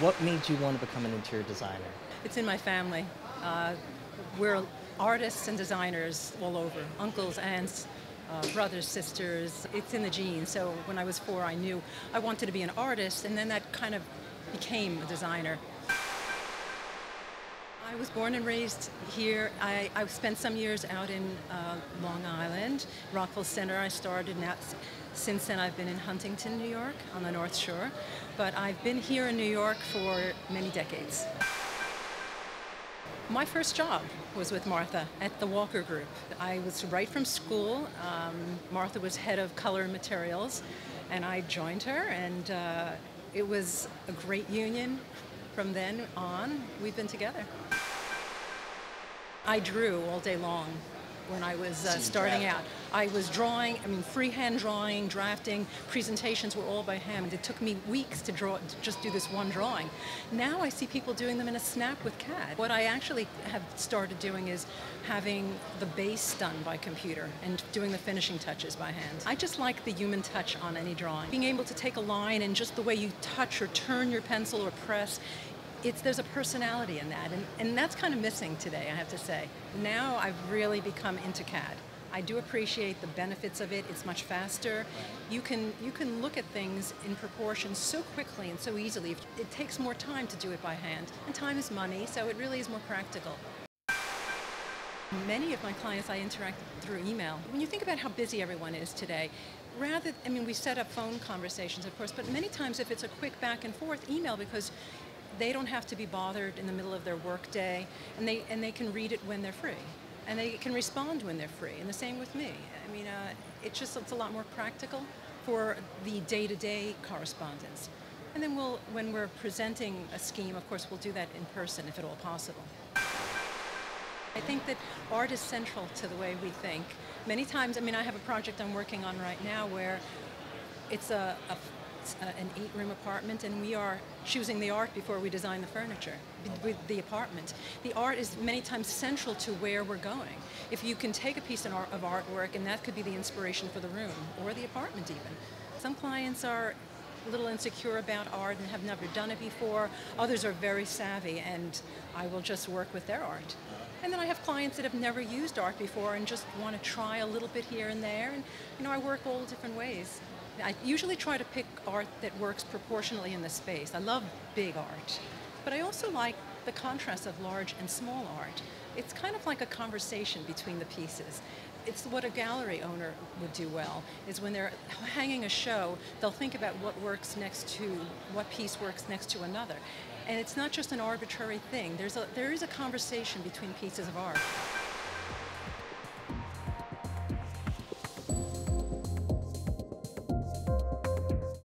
What made you want to become an interior designer? It's in my family. We're artists and designers all over. Uncles, aunts, brothers, sisters. It's in the genes. So when I was 4, I knew I wanted to be an artist, and then that kind of became a designer. I was born and raised here. I spent some years out in Long Island, Rockville Center. I started, and since then I've been in Huntington, New York, on the North Shore. But I've been here in New York for many decades. My first job was with Martha at the Walker Group. I was right from school. Martha was head of color and materials, and I joined her, and it was a great union. From then on, we've been together. I drew all day long when I was starting out. I was drawing, freehand drawing, drafting, presentations were all by hand. It took me weeks to draw, to just do this one drawing. Now I see people doing them in a snap with CAD. What I actually have started doing is having the base done by computer and doing the finishing touches by hand. I just like the human touch on any drawing. Being able to take a line and just the way you touch or turn your pencil or press, there's a personality in that, and that's kind of missing today, I have to say. Now I've really become into CAD. I do appreciate the benefits of it. It's much faster. You can look at things in proportion so quickly and so easily. It takes more time to do it by hand, and time is money, so it really is more practical. Many of my clients I interact through email. When you think about how busy everyone is today, we set up phone conversations, of course, but many times if it's a quick back and forth, email, because they don't have to be bothered in the middle of their work day, and they can read it when they're free, and they can respond when they're free, and the same with me. It's a lot more practical for the day-to-day correspondence. And then when we're presenting a scheme, of course, we'll do that in person if at all possible. I think that art is central to the way we think. Many times, I have a project I'm working on right now where it's an 8-room apartment, and we are choosing the art before we design the furniture with the apartment. The art is many times central to where we're going. If you can take a piece of artwork, and that could be the inspiration for the room or the apartment even. Some clients are a little insecure about art and have never done it before. Others are very savvy, and I will just work with their art. And then I have clients that have never used art before and just want to try a little bit here and there, and I work all different ways. I usually try to pick art that works proportionally in the space. I love big art, but I also like the contrast of large and small art. It's kind of like a conversation between the pieces. It's what a gallery owner would do well, is when they're hanging a show, they'll think about what piece works next to another. And it's not just an arbitrary thing. There is a conversation between pieces of art.